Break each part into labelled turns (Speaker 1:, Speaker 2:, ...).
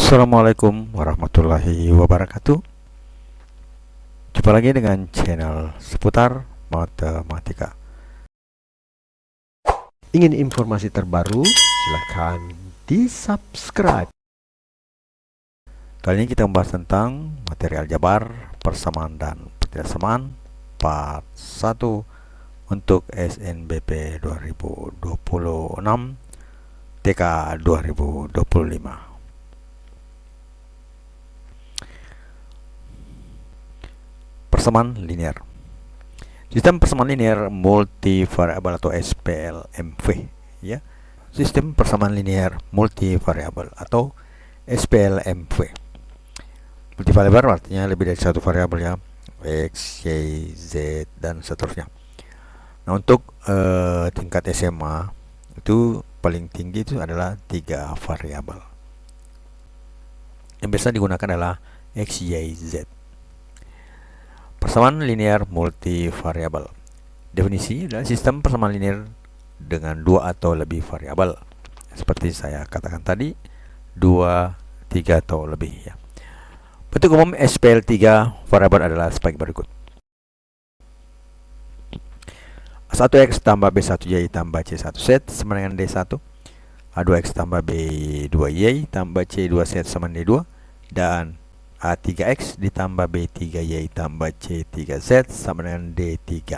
Speaker 1: Assalamualaikum warahmatullahi wabarakatuh. Jumpa lagi dengan channel seputar matematika.
Speaker 2: Ingin informasi terbaru? Silakan di-subscribe.
Speaker 1: Kali ini kita membahas tentang materi aljabar, persamaan dan pertidaksamaan part 1 untuk SNBP 2026 TK 2025. Persamaan linear. Sistem persamaan linear multivariabel atau SPLMV, ya. Sistem persamaan linear multivariabel atau SPLMV. Multivariabel artinya lebih dari satu variabel, ya, X, Y, Z dan seterusnya. Nah, untuk tingkat SMA itu paling tinggi itu adalah 3 variabel. Yang biasa digunakan adalah X, Y, Z. Persamaan linear multivariabel. Definisi adalah sistem persamaan linear dengan 2 atau lebih variabel. Seperti saya katakan tadi, 2, 3 atau lebih, ya. Bentuk umum SPL3 variabel adalah sebagai berikut. A1X tambah B1Y tambah C1Z sama dengan D1. A2X tambah B2Y tambah C2Z sama D2. Dan A3X ditambah B3Y tambah C3Z sama dengan D3.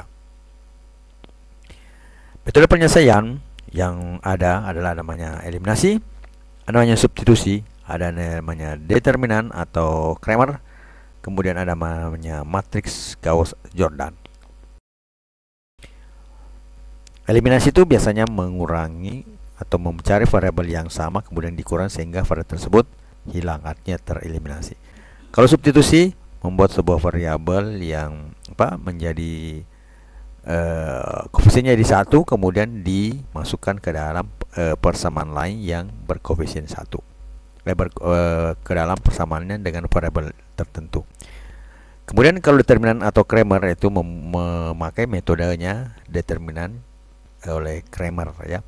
Speaker 1: Metode penyelesaian yang ada adalah namanya eliminasi, ada namanya substitusi, ada namanya determinan atau Cramer, kemudian ada namanya matriks Gauss-Jordan. Eliminasi itu biasanya mengurangi atau mencari variabel yang sama kemudian dikurangi sehingga variabel tersebut hilang, artinya tereliminasi. Kalau substitusi membuat sebuah variabel yang menjadi koefisiennya jadi 1 kemudian dimasukkan ke dalam persamaan lain yang berkoefisien 1. Ke dalam persamaannya dengan variabel tertentu. Kemudian kalau determinan atau Cramer itu memakai metodenya determinan oleh Cramer, ya.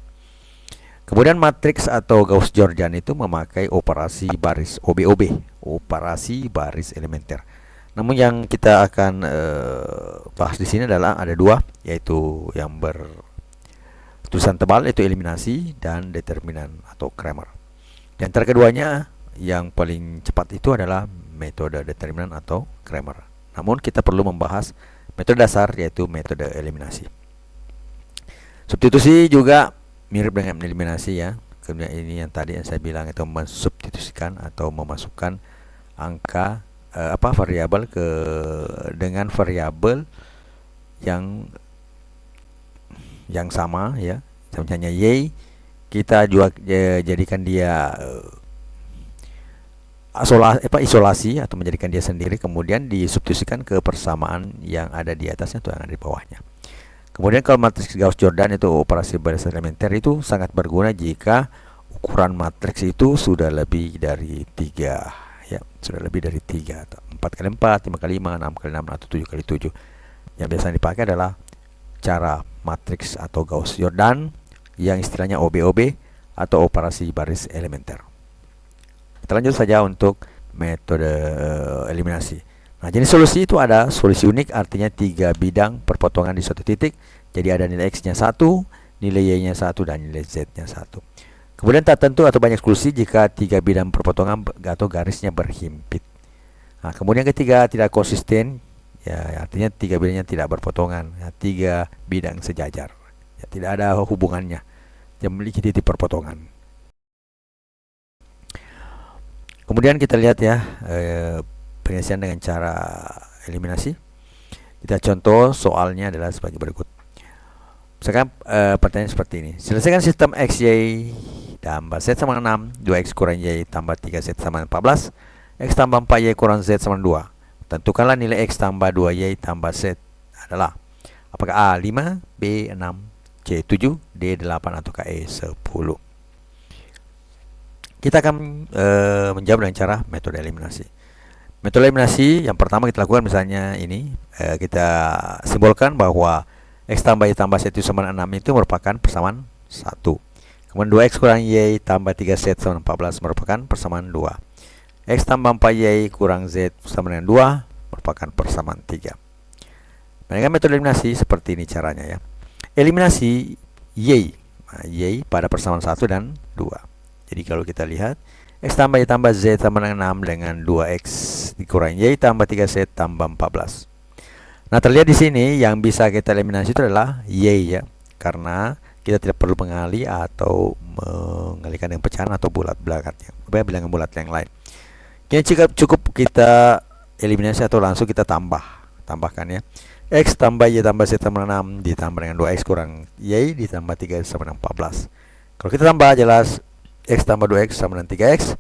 Speaker 1: Kemudian matriks atau Gauss-Jordan itu memakai operasi baris OB-OB, operasi baris elementer. Namun yang kita akan bahas di sini adalah ada 2, yaitu yang bertulisan tebal yaitu eliminasi dan determinan atau Cramer. Di antara keduanya yang paling cepat itu adalah metode determinan atau Cramer. Namun kita perlu membahas metode dasar yaitu metode eliminasi. Substitusi juga mirip dengan eliminasi, ya. Kemudian ini yang tadi yang saya bilang itu mensubstitusikan atau memasukkan angka variabel dengan variabel yang sama, ya. Misalnya Y kita juga jadikan dia isolasi atau menjadikan dia sendiri kemudian disubstitusikan ke persamaan yang ada di atasnya atau yang ada di bawahnya. Kemudian kalau matriks Gauss-Jordan itu operasi baris elementer itu sangat berguna jika ukuran matriks itu sudah lebih dari 3, ya, sudah lebih dari 3 atau 4x4, 5x5, 6x6 atau 7x7. Yang biasa dipakai adalah cara matriks atau Gauss-Jordan yang istilahnya OB-OB atau operasi baris elementer. Kita lanjut saja untuk metode eliminasi. Nah, jenis solusi itu ada solusi unik, artinya 3 bidang perpotongan di suatu titik. Jadi ada nilai X-nya 1, nilai Y-nya 1, dan nilai Z-nya 1. Kemudian tak tentu atau banyak eksklusi jika 3 bidang perpotongan atau garisnya berhimpit. Nah, kemudian ketiga tidak konsisten, ya, artinya 3 bidangnya tidak berpotongan, ya, 3 bidang sejajar, ya, tidak ada hubungannya, yang memiliki titik perpotongan. Kemudian kita lihat, ya, penyelesaian dengan cara eliminasi. Kita contoh soalnya adalah sebagai berikut. Misalkan pertanyaan seperti ini. Selesaikan sistem X, Y tambah Z sama 6, 2X kurang Y tambah 3Z sama 14, X tambah 4Y kurang Z sama 2. Tentukanlah nilai X tambah 2Y tambah Z adalah apakah A 5, B 6, C 7, D 8 atau E 10. Kita akan menjawab dengan cara metode eliminasi. Metode eliminasi yang pertama kita lakukan misalnya ini, kita simbolkan bahwa X tambah Y tambah Z sama 6 itu merupakan persamaan 1. Kemudian 2x kurang y tambah 3z sama 14 merupakan persamaan 2. X tambah 4y kurang z sama dengan 2 merupakan persamaan 3. Dengan metode eliminasi seperti ini caranya ya. Eliminasi y. Nah, y pada persamaan 1 dan 2. Jadi kalau kita lihat x tambah y tambah z sama dengan 6 dengan 2x dikurang y tambah 3z tambah 14. Nah, terlihat di sini yang bisa kita eliminasi itu adalah y ya. Karena kita tidak perlu mengali atau mengalihkan yang pecahan atau bulat belakangnya, bilangan bulat yang lain. Kini cukup kita eliminasi atau langsung kita tambahkan ya. X tambah y tambah z sama 6 ditambah dengan 2x kurang y ditambah 3 sama dengan 14. Kalau kita tambah jelas x tambah 2x sama dengan 3x,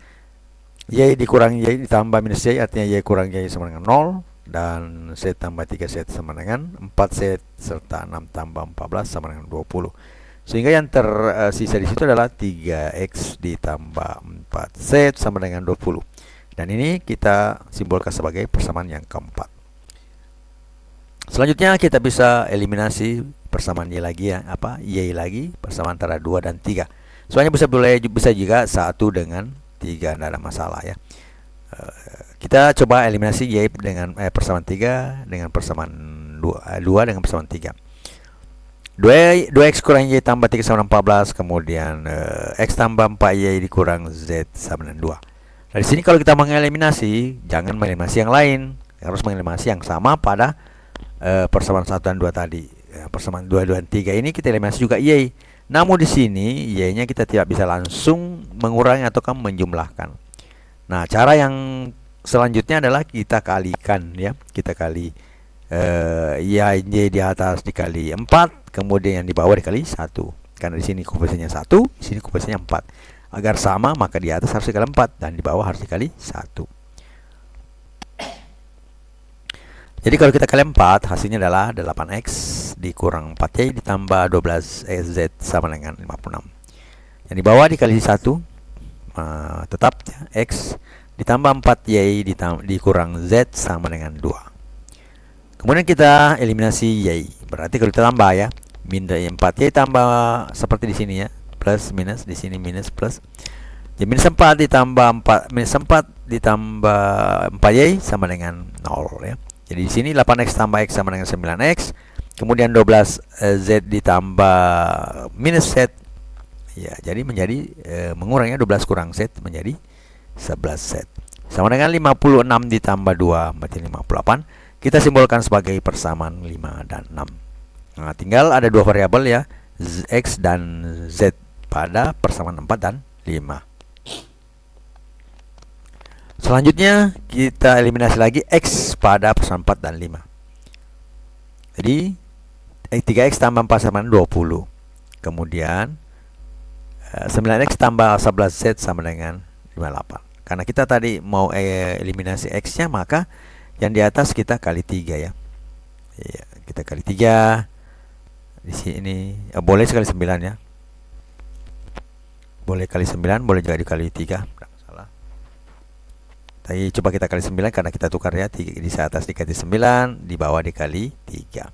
Speaker 1: y dikurang y ditambah minus y artinya y kurang y sama dengan 0, dan z tambah 3z sama dengan 4z serta 6 tambah 14 sama dengan 20. Sehingga yang tersisa di situ adalah 3x ditambah 4z sama dengan 20. Dan ini kita simbolkan sebagai persamaan yang keempat. Selanjutnya kita bisa eliminasi persamaan y lagi ya, y lagi persamaan antara 2 dan 3. Soalnya bisa juga 1 dengan 3, tidak ada masalah ya. Kita coba eliminasi y dengan persamaan 3 dengan persamaan 2 dengan persamaan 3. 2x kurang y tambah 3 sama 14, kemudian x tambah 4y dikurang z sama dengan 2. Dari sini kalau kita mengeliminasi, jangan mengeliminasi yang lain, harus mengeliminasi yang sama pada persamaan 1 dan 2 tadi. Persamaan 2 dan 3 ini kita eliminasi juga y. Namun di sini y-nya kita tidak bisa langsung mengurangi atau menjumlahkan. Nah, cara yang selanjutnya adalah kita kalikan ya. Kita kali y di atas dikali 4, kemudian yang di bawah dikali 1. Karena di sini koefisiennya 1, di sini koefisiennya 4. Agar sama, maka di atas harus dikali 4 dan di bawah harus dikali 1. Jadi kalau kita kali 4, hasilnya adalah 8x dikurang 4y ditambah 12z sama dengan 56. Yang di bawah dikali 1, tetap ya, x ditambah 4y dikurang z sama dengan 2. Kemudian kita eliminasi y. Berarti kalau kita tambah ya, min 4y tambah seperti di sini ya, plus minus, di sini minus plus. Jadi minus 4 ditambah 4 minus 4 ditambah 4y sama dengan 0 ya. Jadi di sini 8x tambah x sama dengan 9x. Kemudian 12z ditambah minus z. Ya, jadi menjadi mengurangnya 12 kurang z menjadi 11z. Sama dengan 56 ditambah 2 berarti 58. Kita simbolkan sebagai persamaan 5 dan 6. Nah, tinggal ada dua variabel ya, x dan z pada persamaan 4 dan 5. Selanjutnya kita eliminasi lagi x pada persamaan 4 dan 5. Jadi 3x tambah 4 sama dengan 20. Kemudian 9x tambah 11z sama dengan 58. Karena kita tadi mau eliminasi x-nya, maka yang di atas kita kali 3 ya. Iya, kita kali 3. Di sini boleh sekali 9 ya. Boleh kali 9, boleh juga dikali 3, tidak masalah. Tapi coba kita kali 9 karena kita tukar ya. Di atas dikali 9, di bawah dikali 3.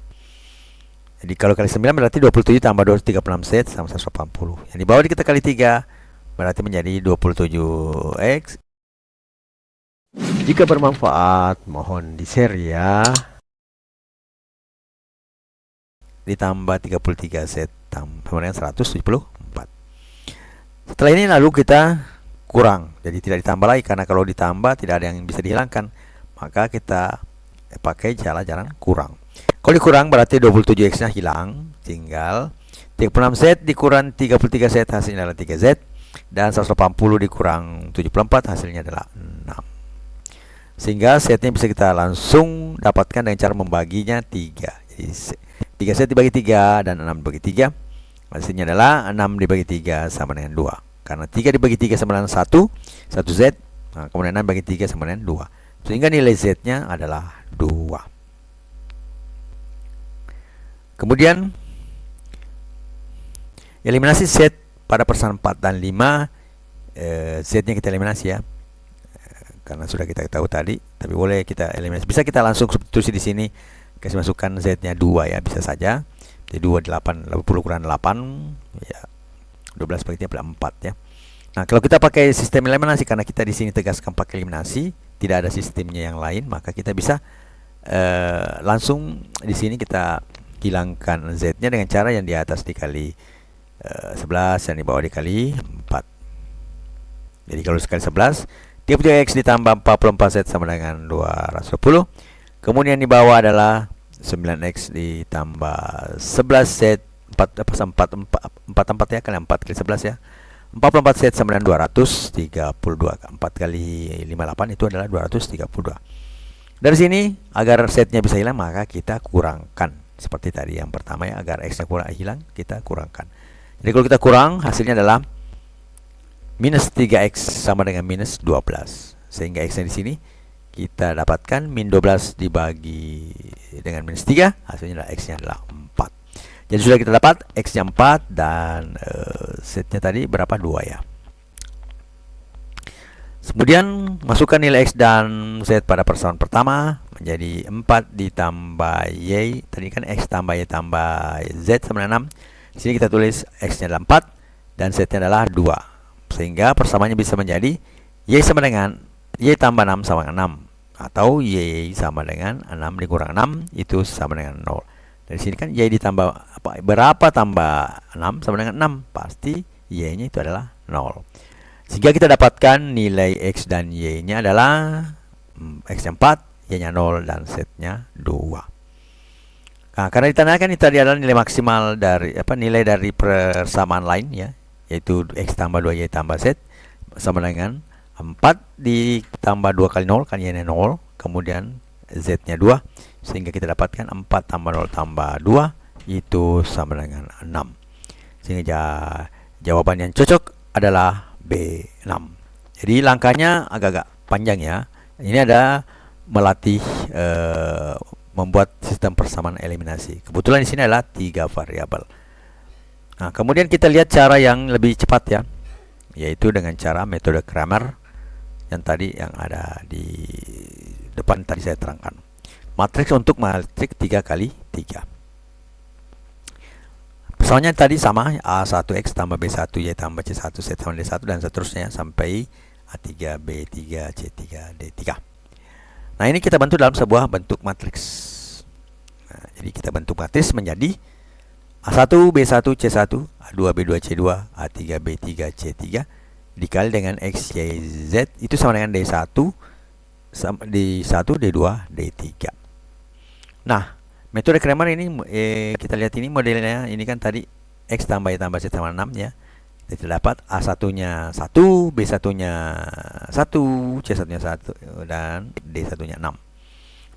Speaker 1: Jadi kalau kali 9 berarti 27 tambah 36z sama 180. Yang di bawah kita kali 3 berarti menjadi 27x.
Speaker 2: Jika bermanfaat, mohon di-share ya.
Speaker 1: Ditambah 33z sama dengan 174. Setelah ini lalu kita kurang. Jadi tidak ditambah lagi, karena kalau ditambah tidak ada yang bisa dihilangkan. Maka kita pakai jalan kurang. Kalau dikurang berarti 27x-nya hilang. Tinggal 36z dikurang 33z hasilnya adalah 3z. Dan 180 dikurang 74 hasilnya adalah 6. Sehingga setnya bisa kita langsung dapatkan dengan cara membaginya 3. Jadi 3 set dibagi 3 dan 6 dibagi 3. Hasilnya adalah 6 dibagi 3 sama dengan 2. Karena 3 dibagi 3 sama dengan 1 z. Nah, kemudian 6 dibagi 3 sama dengan 2. Sehingga nilai z-nya adalah 2. Kemudian eliminasi set pada persamaan 4 dan 5. Z-nya kita eliminasi ya. Karena sudah kita tahu tadi, tapi boleh kita eliminasi. Bisa kita langsung substitusi di sini, kasih masukkan z-nya 2 ya, bisa saja. Jadi 28 kurang 8 ya. 12 bagi 3 adalah 4 ya. Nah, kalau kita pakai sistem eliminasi, karena kita di sini tegaskan pakai eliminasi, tidak ada sistemnya yang lain, maka kita bisa langsung di sini kita hilangkan Z-nya dengan cara yang di atas dikali 11, yang di bawah dikali 4. Jadi kalau sekali 11, 33X ditambah 44Z sama dengan 210. Kemudian di bawah adalah 9X ditambah 11Z 44 ya, kali 4 kali 11 ya. 44Z sama dengan 232. 4 kali 58 itu adalah 232. Dari sini agar setnya bisa hilang, maka kita kurangkan seperti tadi yang pertama ya, agar X-nya hilang kita kurangkan. Jadi kalau kita kurang, hasilnya adalah minus 3X sama dengan minus 12. Sehingga X-nya di sini kita dapatkan min 12 dibagi dengan minus 3, hasilnya adalah X-nya adalah 4. Jadi sudah kita dapat X-nya 4 dan setnya tadi berapa? 2 ya. Kemudian masukkan nilai X dan Z pada persamaan pertama menjadi 4 ditambah Y. Tadi kan X tambah Y tambah Z sama dengan 6. Di sini kita tulis X-nya adalah 4 dan Z-nya adalah 2. Sehingga persamaannya bisa menjadi Y sama dengan Y tambah 6 sama dengan 6. Atau Y sama dengan 6 dikurang 6 itu sama dengan 0. Dari sini kan Y ditambah apa? Berapa tambah 6 sama dengan 6? Pasti Y-nya itu adalah 0. Sehingga kita dapatkan nilai X dan Y-nya adalah X-nya 4, Y-nya 0, dan Z-nya 2. Nah, karena ditandai ini tadi adalah nilai maksimal dari nilai dari persamaan lain ya, yaitu X tambah 2 Y tambah Z sama dengan 4 ditambah 2 kali 0 kan Y-nya 0, kemudian Z-nya 2, sehingga kita dapatkan 4 tambah 0 tambah 2 itu sama dengan 6. Sehingga jawaban yang cocok adalah B6. Jadi langkahnya agak-agak panjang ya. Ini ada melatih membuat sistem persamaan eliminasi. Kebetulan di sini adalah 3 variabel. Nah, kemudian kita lihat cara yang lebih cepat ya, yaitu dengan cara metode Cramer yang tadi yang ada di depan tadi saya terangkan. Matriks untuk matriks 3 kali 3. Soalnya tadi sama A1X tambah B1Y tambah C1Z sama D1 dan seterusnya sampai A3 B3 C3 D3. Nah, ini kita bentuk dalam sebuah bentuk matriks. Nah, jadi kita bentuk matriks menjadi A1 B1 C1 A2 B2 C2 A3 B3 C3 dikali dengan X Y Z itu sama dengan D1 D1 D2 D3. Nah, metode Cramer ini kita lihat ini modelnya, ini kan tadi X tambah Y tambah Z sama 6 ya. Kita dapat A1-nya 1, B1-nya 1, C1-nya 1 dan D1-nya 6.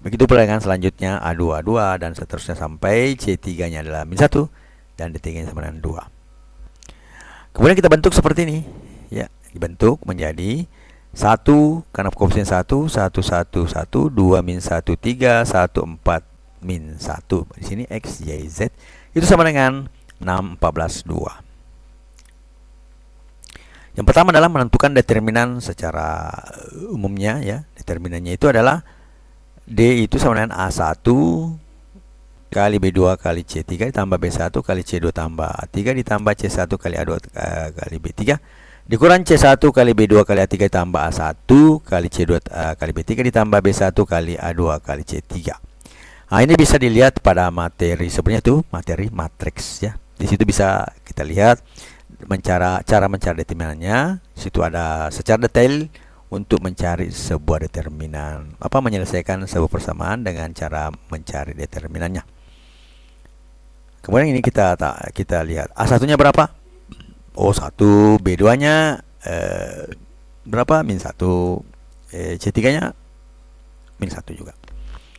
Speaker 1: Begitu pula dengan selanjutnya A2 A2 dan seterusnya sampai C3-nya adalah min 1 dan D3-nya sama dengan 2. Kemudian kita bentuk seperti ini ya, dibentuk menjadi 1 karena koefisien 1 1 1 1 2 min 1 3 1 4 min 1. Di sini X, Y, Z itu sama dengan 6, 14, 2. Yang pertama adalah menentukan determinan secara umumnya ya. Determinannya itu adalah D itu sama dengan A1 kali B2 kali C3 ditambah B1 kali C2 tambah A3 ditambah C1 kali A2 kali B3 dikurang C1 kali B2 kali A3 ditambah A1 kali C2 kali B3 ditambah B1 kali A2 kali C3. Nah, ini bisa dilihat pada materi sebenarnya tuh materi matriks ya. Di situ bisa kita lihat cara mencari determinannya. Di situ ada secara detail untuk mencari sebuah determinan, menyelesaikan sebuah persamaan dengan cara mencari determinannya. Kemudian ini kita lihat A1-nya berapa? Oh, 1, B2-nya berapa? Min 1, C3-nya min 1 juga.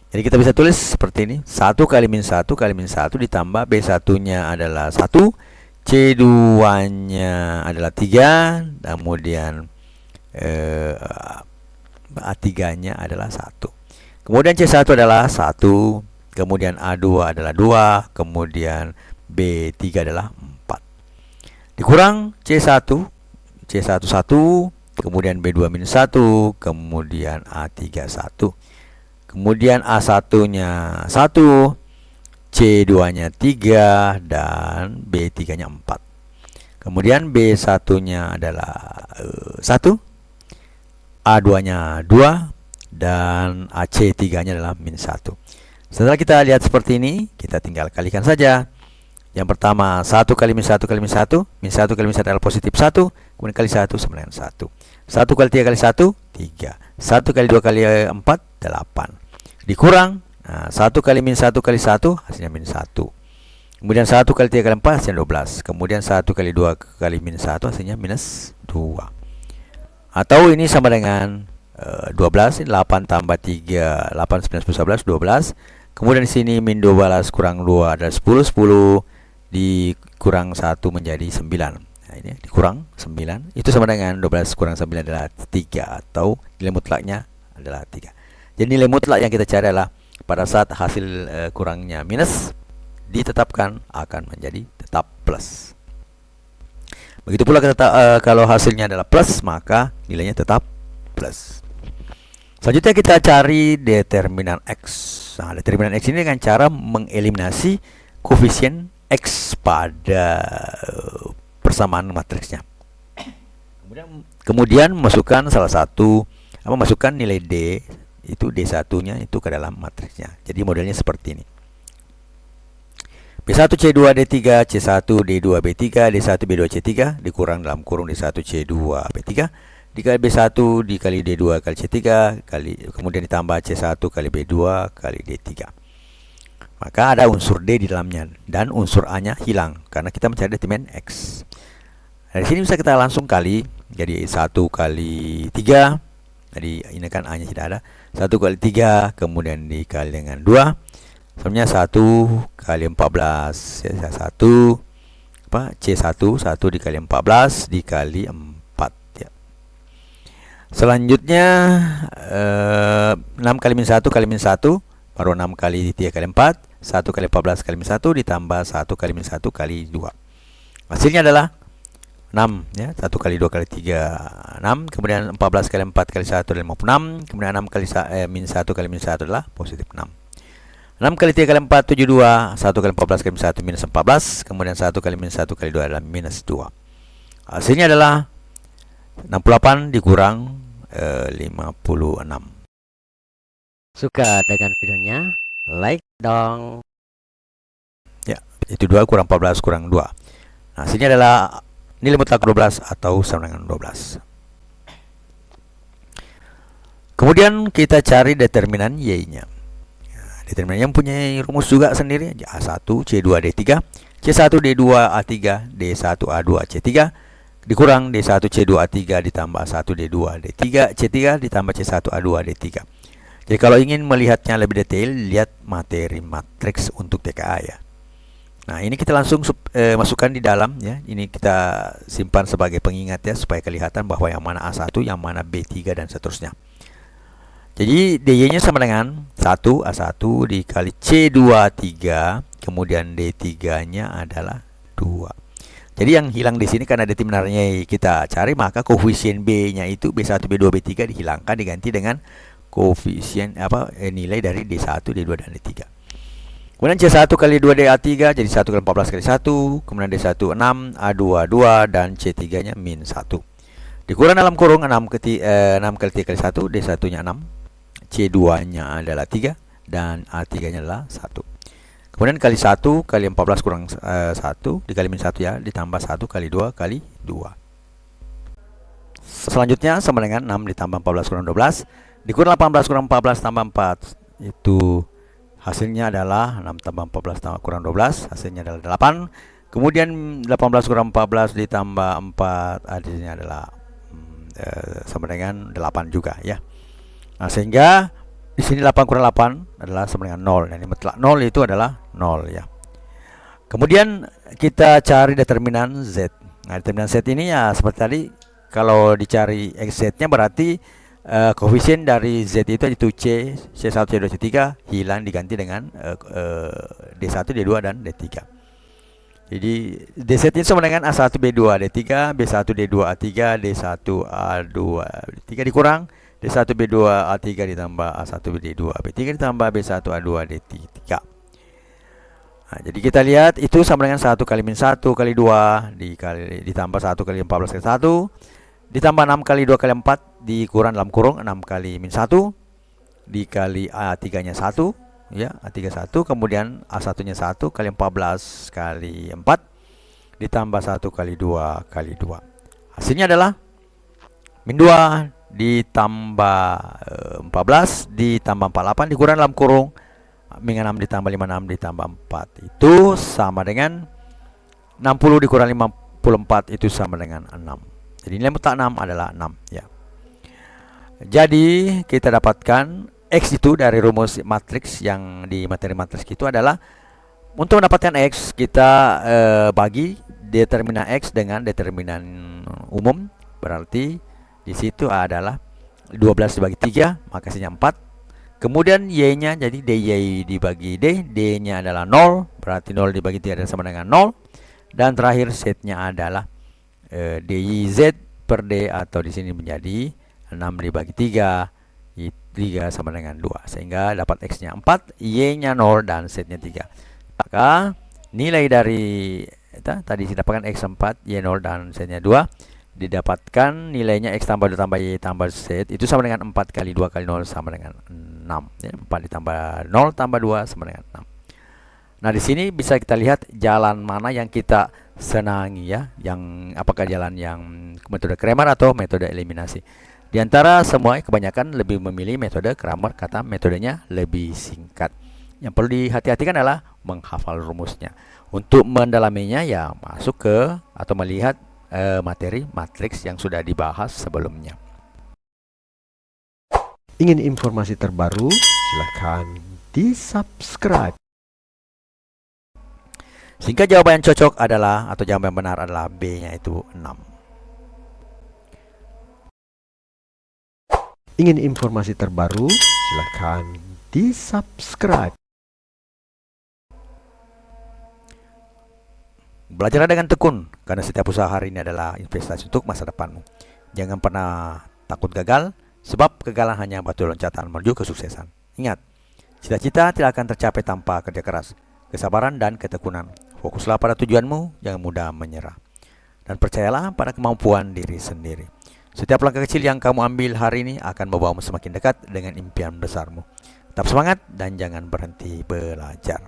Speaker 1: Jadi kita bisa tulis seperti ini, 1 kali min 1 kali min 1 ditambah B1-nya adalah 1, C2-nya adalah 3, kemudian A3-nya adalah 1. Kemudian C1 adalah 1, kemudian A2 adalah 2, kemudian B3 adalah 4. Dikurang C1 1, kemudian B2 min 1, kemudian A3 1. Kemudian A1-nya 1, C2-nya 3, dan B3-nya 4. Kemudian B1-nya adalah 1, A2-nya 2, dan AC3-nya adalah min 1. Setelah kita lihat seperti ini, kita tinggal kalikan saja. Yang pertama 1 kali min 1 kali min 1, min 1 kali min 1 adalah positif 1, kemudian kali 1 sama dengan 1. 1 kali 3 kali 1, 3. 1 kali 2 kali 4, 8. Dikurang, 1 kali min 1 kali 1, hasilnya min 1. Kemudian 1 kali 3 kali 4, hasilnya 12. Kemudian 1 kali 2 kali min 1, hasilnya minus 2. Atau ini sama dengan 12, 8 tambah 3, 8, 9, 10, 11, 12. Kemudian di sini min 12 kurang 2 adalah 10, 10 dikurang 1 menjadi 9. Nah, ini dikurang 9, itu sama dengan 12 kurang 9 adalah 3, atau nilai mutlaknya adalah 3. Jadi nilai mutlak yang kita cari adalah pada saat hasil kurangnya minus ditetapkan akan menjadi tetap plus. Begitu pula kalau hasilnya adalah plus, maka nilainya tetap plus. Selanjutnya kita cari determinan X. Nah, determinan X ini dengan cara mengeliminasi koefisien X pada persamaan matriksnya. Kemudian masukkan masukkan nilai D, itu D1-nya itu ke dalam matriksnya. Jadi modelnya seperti ini. B1 C2 D3 C1 D2 B3 D1 B2 C3 dikurang dalam kurung D1 C2 B3 dikali B1 dikali D2 kali C3 kemudian ditambah C1 kali B2 kali D3. Maka ada unsur D di dalamnya dan unsur A-nya hilang karena kita mencari determinan X. Dari sini bisa kita langsung kali, jadi 1 kali 3. Jadi ini kan A-nya tidak ada. 1 kali 3 kemudian dikali dengan 2. Sebenarnya 1 kali 14 ya, 1 C1 1 dikali 14 dikali 4 ya. Selanjutnya 6 kali min 1 kali min 1 baru 6 kali 3 kali 4, 1 kali 14 kali min 1 ditambah 1 kali min 1 kali 2. Hasilnya adalah 6 ya. 1 kali 2 kali 3 6, kemudian 14 kali 4 kali 1 adalah 56, kemudian 6 kali min 1 kali min 1 adalah positif 6. 6 kali 3 kali 4 72, 1 kali 14 kali 1 minus 14, kemudian 1 kali minus 1 kali 2 adalah minus 2. Hasilnya adalah 68 dikurang 56.
Speaker 2: Suka dengan videonya? Like dong.
Speaker 1: Ya, itu 2 kurang 14 kurang 2. Nah, hasilnya adalah nilai mutlak 12 atau sama dengan 12. Kemudian kita cari determinan Y-nya. Determinannya mempunyai rumus juga sendiri. A1 C2 D3 C1 D2 A3 D1 A2 C3 dikurang D1 C2 A3 ditambah 1 D2 D3 C3 ditambah C1 A2 D3. Jadi kalau ingin melihatnya lebih detail, lihat materi matriks untuk TKA ya. Nah, ini kita langsung masukkan di dalam ya. Ini kita simpan sebagai pengingat ya, supaya kelihatan bahwa yang mana A1, yang mana B3 dan seterusnya. Jadi DY-nya sama dengan 1 A1 dikali C2 3, kemudian D3-nya adalah 2. Jadi yang hilang di sini karena determinannya kita cari, maka koefisien B-nya itu B1, B2, B3 dihilangkan diganti dengan koefisien nilai dari D1, D2 dan D3. Kemudian C1 kali 2 DA3 jadi 1 kali 14 kali 1, kemudian D1 6, A2 2 dan C3-nya min 1. Dikurang dalam kurung 6 kali 3 kali 1, D1-nya 6. C2-nya adalah 3 dan A3-nya adalah 1. Kemudian kali 1 kali 14 kurang 1 dikali min 1 ya, ditambah 1 kali 2 kali 2. Selanjutnya sama dengan 6 ditambah 14 kurang 12 dikurang 18 kurang 14 tambah 4. Itu hasilnya adalah 6 tambah 14 kurang 12, hasilnya adalah 8. Kemudian 18 kurang 14 ditambah 4 hasilnya adalah sama dengan 8 juga ya. Nah, sehingga di sini 8 kurang 8 adalah sama dengan 0. Dan mutlak 0 itu adalah 0 ya. Kemudian kita cari determinan Z. Nah, determinan Z ini ya seperti tadi, kalau dicari Z-nya berarti koefisien dari Z itu C, C1, C2, C3 hilang diganti dengan D1, D2 dan D3. Jadi DZ ini sama dengan A1 B2 D3, B1 D2 A3, D1 A2 D3 dikurang D1 B2 A3 ditambah A1 D2 B3 ditambah B1 A2 D3. Nah, jadi kita lihat itu sama dengan 1 kali min 1 kali 2 ditambah 1 kali 14 kali 1 ditambah 6 kali 2 kali 4 dikurang dalam kurung 6 kali min 1 dikali A3 nya 1 ya, A3 1, kemudian A1 nya 1 kali 14 kali 4 ditambah 1 kali 2 kali 2. Hasilnya adalah min 2 ditambah 14 ditambah 48 dikurang dalam kurung min 6 ditambah 56 ditambah 4 itu sama dengan 60 dikurang 54 itu sama dengan 6. Jadi nilai mutlak 6 adalah 6 ya. Jadi kita dapatkan X itu dari rumus matriks yang di materi matriks itu adalah untuk mendapatkan X kita bagi determinan X dengan determinan umum, berarti di situ adalah 12 dibagi 3 maka hasilnya 4. Kemudian Y-nya jadi DY dibagi D, D-nya adalah 0, berarti 0 dibagi 3 adalah sama dengan 0. Dan terakhir setnya adalah DYZ per D atau di sini menjadi 6 dibagi 3, 3 sama dengan 2. Sehingga dapat X-nya 4, Y-nya 0 dan setnya 3. Maka nilai dari tadi didapatkan X4, Y0 dan setnya 2. Didapatkan nilainya X tambah 2 tambah Y tambah Z itu sama dengan 4 kali 2 kali 0 sama dengan 6 ya, 4 ditambah 0 tambah 2 sama dengan 6. Nah di sini bisa kita lihat jalan mana yang kita senangi ya, yang apakah jalan yang metode Cramer atau metode eliminasi. Di antara semua kebanyakan lebih memilih metode Cramer kata metodenya lebih singkat. Yang perlu dihati-hatikan adalah menghafal rumusnya. Untuk mendalaminya ya masuk ke atau melihat materi matriks yang sudah dibahas sebelumnya.
Speaker 3: Ingin informasi terbaru? Silahkan di-subscribe.
Speaker 1: Sehingga jawaban yang cocok adalah atau jawaban yang benar adalah B-nya itu 6.
Speaker 3: Ingin informasi terbaru? Silahkan di-subscribe.
Speaker 1: Belajarlah dengan tekun, karena setiap usaha hari ini adalah investasi untuk masa depanmu. Jangan pernah takut gagal, sebab kegagalan hanya batu loncatan menuju kesuksesan. Ingat, cita-cita tidak akan tercapai tanpa kerja keras, kesabaran dan ketekunan. Fokuslah pada tujuanmu, jangan mudah menyerah. Dan percayalah pada kemampuan diri sendiri. Setiap langkah kecil yang kamu ambil hari ini akan membawamu semakin dekat dengan impian besarmu. Tetap semangat dan jangan berhenti belajar.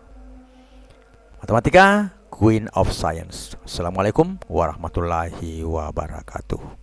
Speaker 1: Matematika, Queen of Science. Assalamualaikum warahmatullahi wabarakatuh.